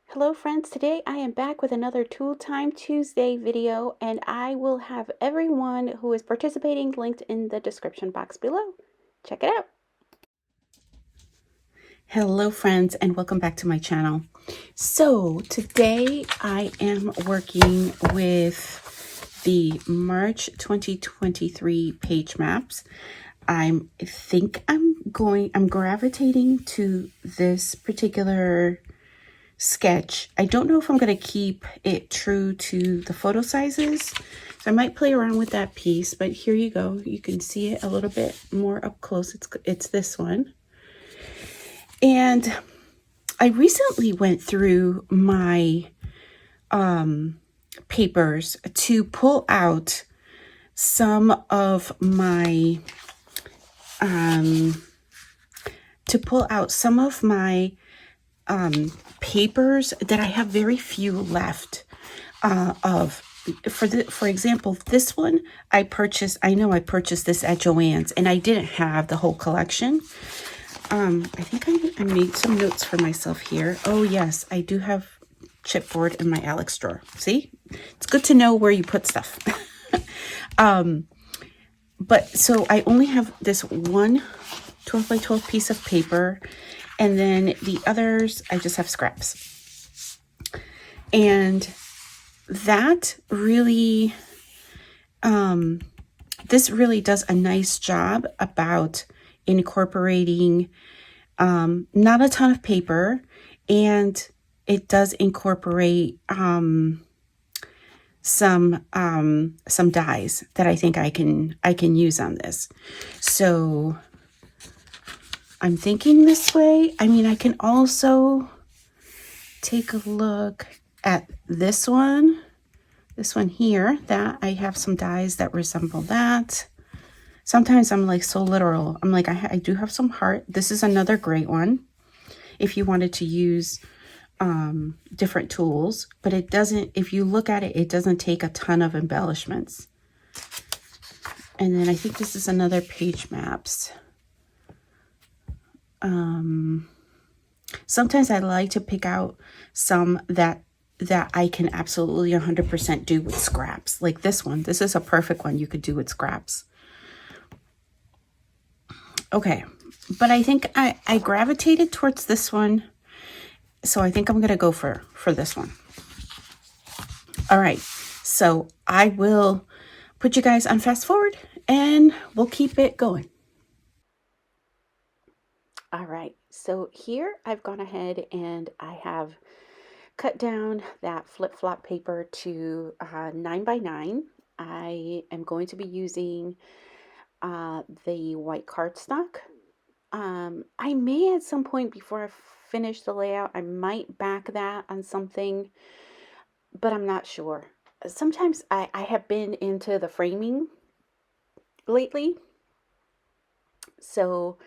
Hello friends, today I am back with another Tool Time Tuesday video, and I will have everyone who is participating linked in the description box below. Check it out. Hello friends, and welcome back to my channel. So today I am working with the March 2023 page maps. I think I'm gravitating to this particular sketch. I don't know if I'm going to keep it true to the photo sizes, so I might play around with that piece, but here you go. You can see it a little bit more up close. It's this one. And I recently went through my papers to pull out some of my papers that I have very few left of. For example, this one I know I purchased this at Joann's, and I didn't have the whole collection. I think I made some notes for myself here. Oh yes, I do have chipboard in my Alex drawer. See, it's good to know where you put stuff. But so I only have this one 12 by 12 piece of paper, and then the others I just have scraps. And that really, this really does a nice job about incorporating not a ton of paper, and it does incorporate some dies that I think I can use on this. So I'm thinking this way. I mean, I can also take a look at this one here, that I have some dies that resemble that. Sometimes I'm like so literal. I'm like, I do have some heart. This is another great one if you wanted to use different tools, but it doesn't, if you look at it, it doesn't take a ton of embellishments. And then I think this is another page maps. Sometimes I like to pick out some that I can absolutely 100% do with scraps. Like this one. This is a perfect one you could do with scraps. Okay, but I think I gravitated towards this one, so I think I'm going to go for this one. All right, so I will put you guys on fast forward, and we'll keep it going. All right, so here I've gone ahead and I have cut down that flip-flop paper to 9 by 9. I am going to be using the white cardstock. I may at some point before I finish the layout, I might back that on something, but I'm not sure. Sometimes I have been into the framing lately. So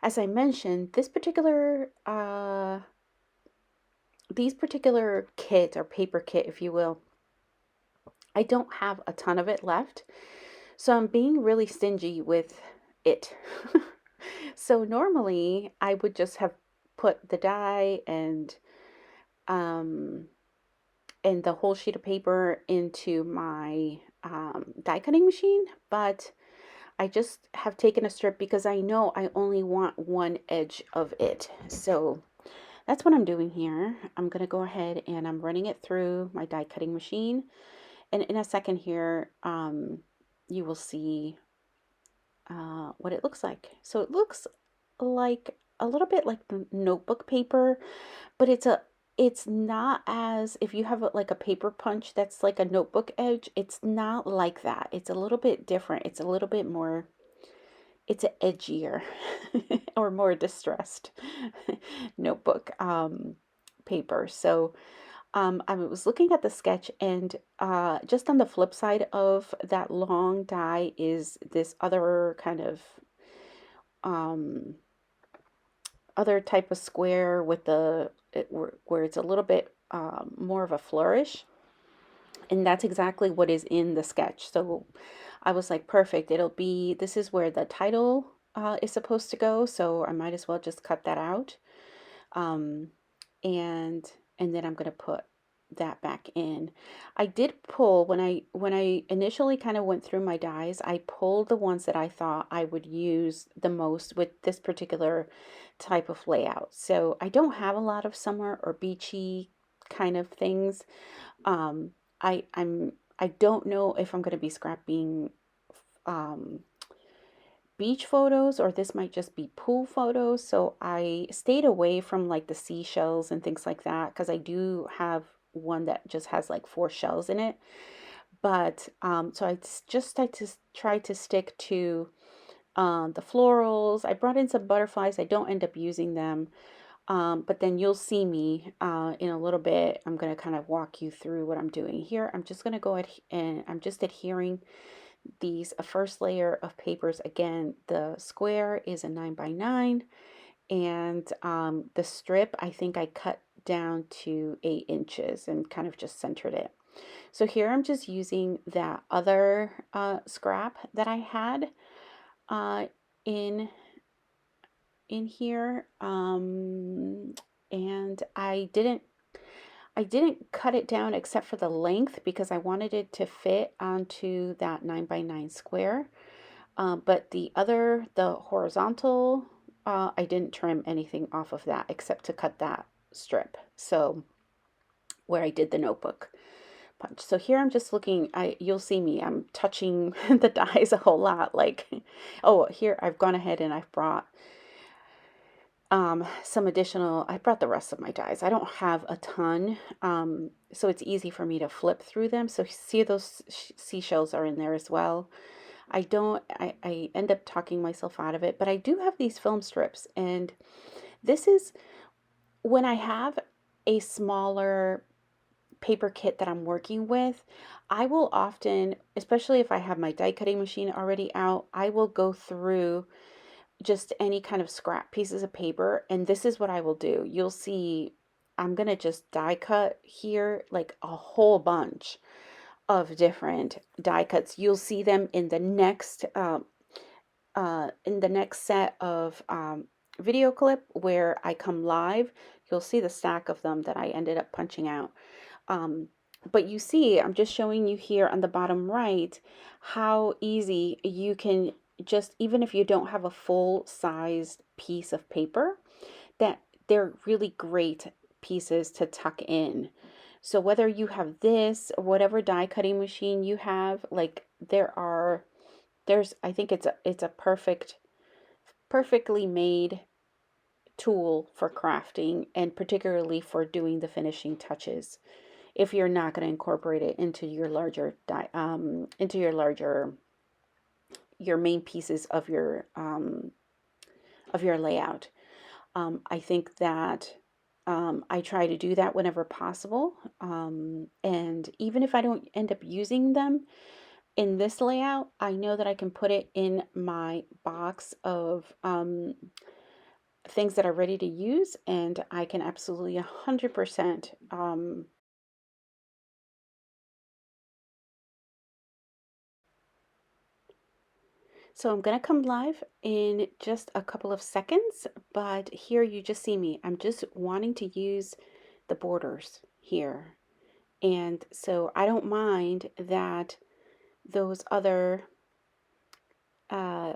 as I mentioned, these particular kit or paper kit, if you will, I don't have a ton of it left. So I'm being really stingy with it. So normally I would just have put the die and the whole sheet of paper into my die cutting machine, but I just have taken a strip because I know I only want one edge of it. So that's what I'm doing here. I'm going to go ahead and I'm running it through my die cutting machine. And in a second here, you will see what it looks like. So it looks like a little bit like the notebook paper, but it's not as, if you have like a paper punch that's like a notebook edge, it's not like that. It's a little bit different. It's a little bit more, it's an edgier or more distressed notebook paper. So I was looking at the sketch, and just on the flip side of that long die is this other kind of other type of square with where it's a little bit more of a flourish. And that's exactly what is in the sketch. So I was like, perfect. This is where the title is supposed to go. So I might as well just cut that out. Um, and and then I'm going to put that back in. I did pull when I initially kind of went through my dies, I pulled the ones that I thought I would use the most with this particular type of layout. So I don't have a lot of summer or beachy kind of things. Um, I don't know if I'm going to be scrapping um, beach photos or this might just be pool photos. So I stayed away from like the seashells and things like that because I do have one that just has like 4 shells in it. But so just like to try to stick to the florals. I brought in some butterflies. I don't end up using them. But then you'll see me in a little bit. I'm going to kind of walk you through what I'm doing here. I'm just going to go ahead and I'm just adhering these a first layer of papers. Again, the square is a 9 by 9, and the strip I think I cut down to 8 inches and kind of just centered it. So here I'm just using that other scrap that I had uh, in here, and I didn't cut it down except for the length because I wanted it to fit onto that 9 by 9 square. But the horizontal, I didn't trim anything off of that except to cut that strip. So where I did the notebook punch. So here I'm just looking, you'll see me, I'm touching the dies a whole lot. Like, oh, here I've gone ahead and I've brought some additional, I brought the rest of my dies. I don't have a ton, so it's easy for me to flip through them. So see those seashells are in there as well. I end up talking myself out of it, but I do have these film strips, and this is when I have a smaller paper kit that I'm working with, I will often, especially if I have my die cutting machine already out, I will go through just any kind of scrap pieces of paper, and this is what I will do. You'll see I'm gonna just die cut here like a whole bunch of different die cuts. You'll see them in the next set of video clip where I come live. You'll see the stack of them that I ended up punching out. But you see, I'm just showing you here on the bottom right how easy you can just, even if you don't have a full-sized piece of paper, that they're really great pieces to tuck in. So whether you have this or whatever die cutting machine you have, like I think it's a perfectly made tool for crafting, and particularly for doing the finishing touches if you're not going to incorporate it into your larger your main pieces of your layout. I think that I try to do that whenever possible, and even if I don't end up using them in this layout, I know that I can put it in my box of things that are ready to use, and I can absolutely 100% so I'm going to come live in just a couple of seconds, but here you just see me. I'm just wanting to use the borders here. And so I don't mind that those other uh,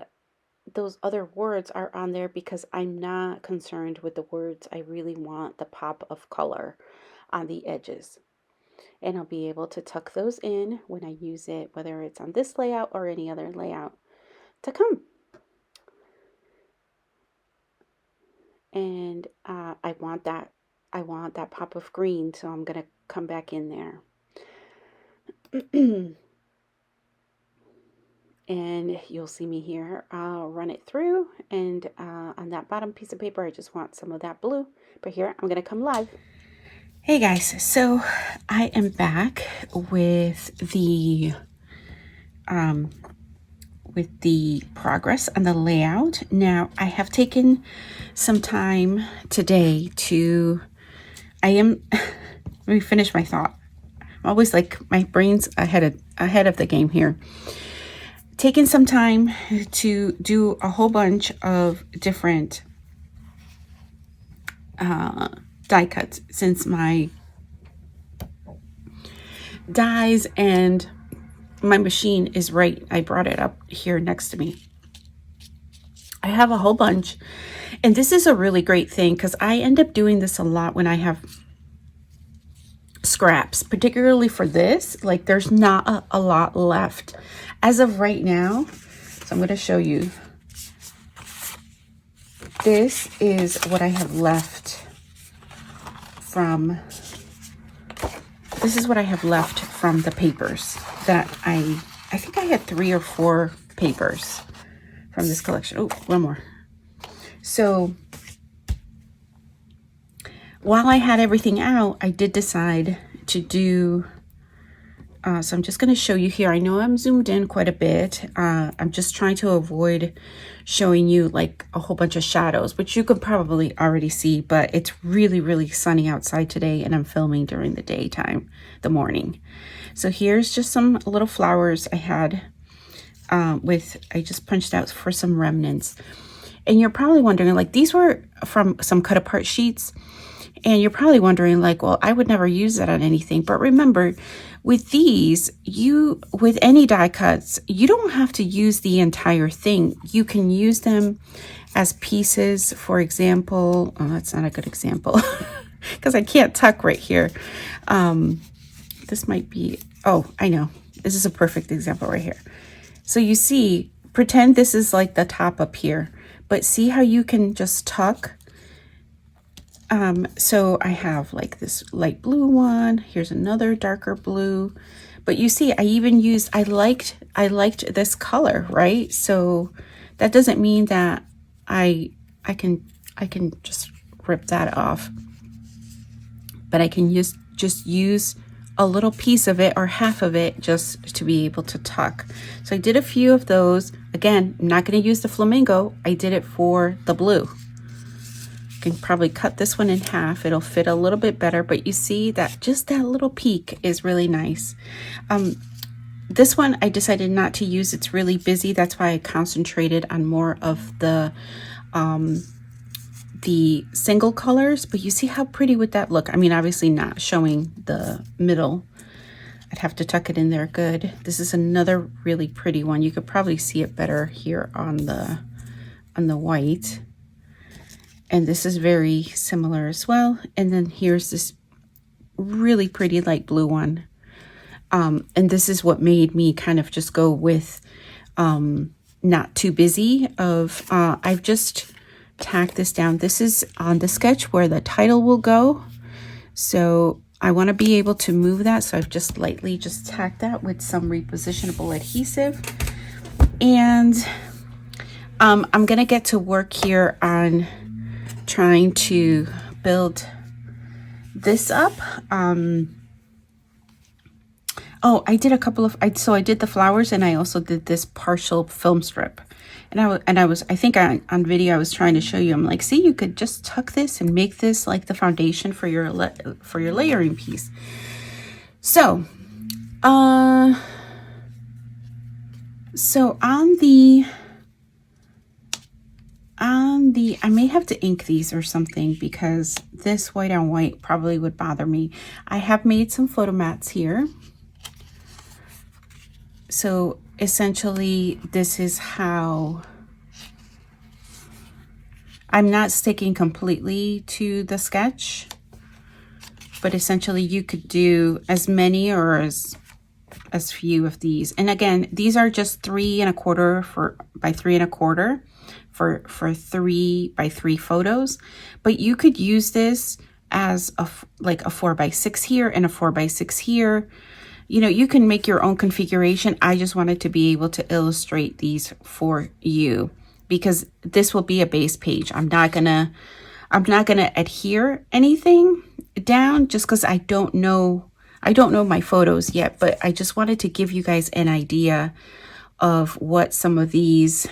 words are on there because I'm not concerned with the words. I really want the pop of color on the edges. And I'll be able to tuck those in when I use it, whether it's on this layout or any other layout to come. And I want that pop of green, so I'm gonna come back in there. And you'll see me here. I'll run it through, and on that bottom piece of paper I just want some of that blue, but here I'm gonna come live. Hey guys, so I am back with the progress on the layout. Now I have taken some time today to let me finish my thought. always like my brain's ahead of the game here. Taking some time to do a whole bunch of different die cuts, since my dies and my machine is right. I brought it up here next to me. I have a whole bunch, and this is a really great thing because I end up doing this a lot when I have scraps, particularly for this. Like, there's not a lot left as of right now. So I'm going to show you. This is what I have left from, this is what I have left from the papers that I think I had 3 or 4 papers from this collection. Oh, one more. So while I had everything out, I did decide to do, so I'm just going to show you here. I know I'm zoomed in quite a bit. I'm just trying to avoid showing you like a whole bunch of shadows, which you could probably already see, but it's really, really sunny outside today, and I'm filming during the daytime, the morning. So here's just some little flowers I had I just punched out for some remnants. And you're probably wondering, like, these were from some cut apart sheets. And you're probably wondering, like, well, I would never use that on anything. But remember, with these, with any die cuts, you don't have to use the entire thing. You can use them as pieces. For example, oh, that's not a good example because I can't tuck right here. This might be, oh, I know. This is a perfect example right here. So you see, pretend this is like the top up here, but see how you can just tuck. So I have like this light blue one. Here's another darker blue, but you see, I liked this color, right? So that doesn't mean that I can just rip that off, but I can just use a little piece of it or half of it just to be able to tuck. So I did a few of those. Again, I'm not going to use the flamingo. I did it for the blue. Can probably cut this one in half. It'll fit a little bit better, but you see that just that little peak is really nice. This one I decided not to use. It's really busy. That's why I concentrated on more of the single colors, but you see how pretty would that look? I mean, obviously not showing the middle. I'd have to tuck it in there good. This is another really pretty one. You could probably see it better here on the white. And this is very similar as well. And then here's this really pretty light blue one. And this is what made me kind of just go with not too busy of, I've just tacked this down. This is on the sketch where the title will go. So I want to be able to move that. So I've just lightly just tacked that with some repositionable adhesive. And I'm going to get to work here on trying to build this up. Oh, I did a couple of, so I did the flowers, and I also did this partial film strip. And I think on video I was trying to show you, I'm like, see, you could just tuck this and make this like the foundation for your layering piece. So, I may have to ink these or something because this white on white probably would bother me. I have made some photo mats here. So essentially this is how I'm not sticking completely to the sketch, but essentially you could do as many or as few of these. And again, these are just 3 1/4 by 3 1/4 for 3 by 3 photos, but you could use this as like a 4 by 6 here and a 4 by 6 here. You know, you can make your own configuration. I just wanted to be able to illustrate these for you because this will be a base page. I'm not gonna adhere anything down just because I don't know my photos yet, but I just wanted to give you guys an idea of what some of these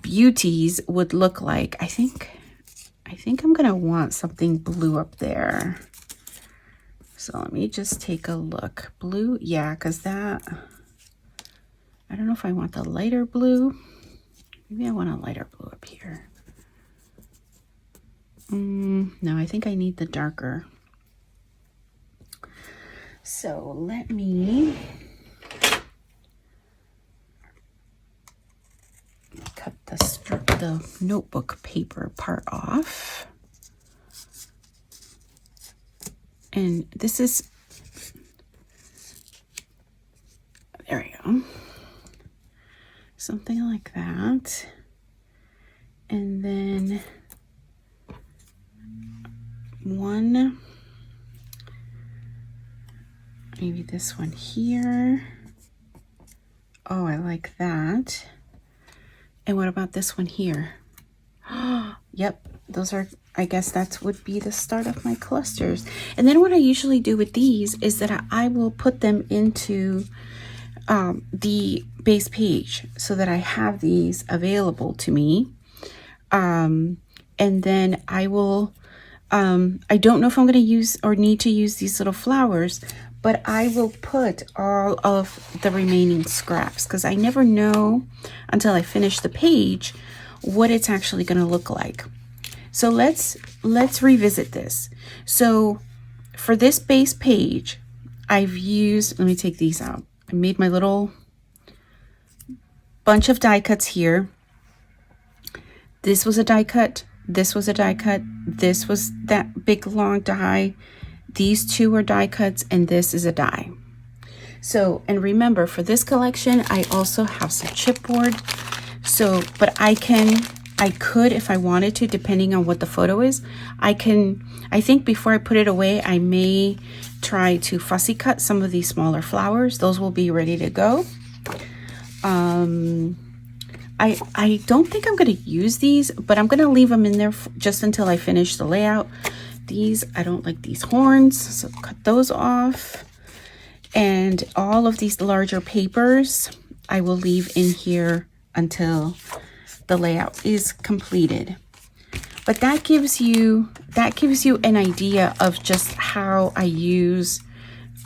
beauties would look like. I think I'm gonna want something blue up there. So let me just take a look. Blue, yeah, because that, I don't know if I want the lighter blue. Maybe I want a lighter blue up here. No, I think I need the darker. So let me cut the notebook paper part off. And this is, there we go. Something like that. And then one, maybe this one here. Oh, I like that. And what about this one here? Yep, those are, I guess that would be the start of my clusters. And then what I usually do with these is that I will put them into the base page so that I have these available to me. And then I will, I don't know if I'm going to use or need to use these little flowers, but I will put all of the remaining scraps because I never know until I finish the page what it's actually going to look like. So let's revisit this. So for this base page, I've used, let me take these out. I made my little bunch of die cuts here. This was a die cut. This was a die cut. This was that big long die. These two are die cuts, and this is a die. So, and remember, for this collection, I also have some chipboard. So, but I could, if I wanted to, depending on what the photo is, I think before I put it away, I may try to fussy cut some of these smaller flowers. Those will be ready to go. I don't think I'm going to use these, but I'm going to leave them in there just until I finish the layout. These, I don't like these horns, so cut those off. And all of these larger papers, I will leave in here until the layout is completed. But that gives you an idea of just how I use,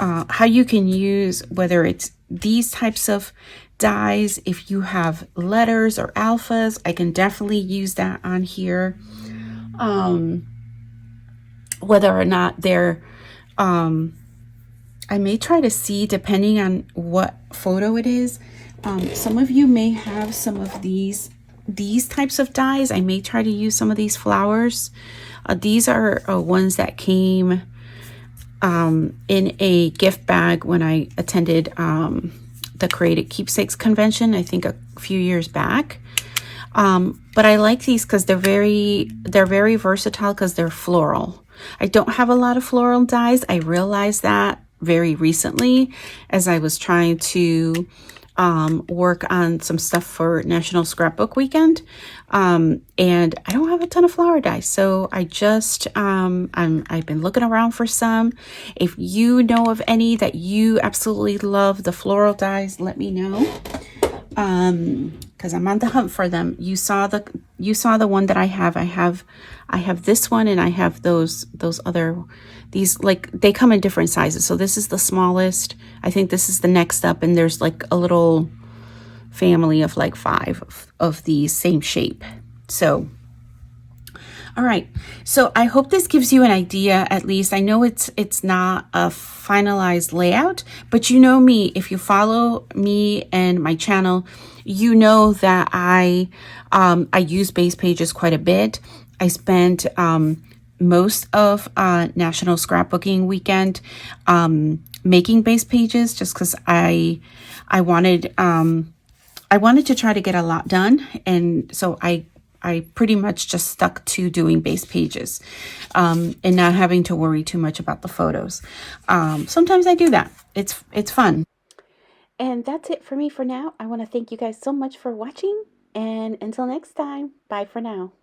how you can use, whether it's these types of dies, if you have letters or alphas, I can definitely use that on here. Whether or not they're, I may try to see, depending on what photo it is. Some of you may have some of these types of dies. I may try to use some of these flowers. These are ones that came in a gift bag when I attended the Creative Keepsakes convention, I think a few years back. But I like these because they're very versatile because they're floral. I don't have a lot of floral dies. I realized that very recently as I was trying to work on some stuff for National Scrapbook Weekend. And I don't have a ton of flower dies. So I just, I've been looking around for some. If you know of any that you absolutely love the floral dies, let me know. Cause I'm on the hunt for them. You saw the one that I have. I have this one, and I have those other, these, like, they come in different sizes. So this is the smallest. I think this is the next up, and there's like a little family of like 5 of these same shape. So, all right. So I hope this gives you an idea. At least I know it's not a finalized layout, but you know me, if you follow me and my channel, you know that I use base pages quite a bit. I spent most of National Scrapbooking Weekend making base pages just because I wanted to try to get a lot done, and so I pretty much just stuck to doing base pages and not having to worry too much about the photos. Sometimes I do that. It's fun. And that's it for me for now. I want to thank you guys so much for watching, and until next time, bye for now.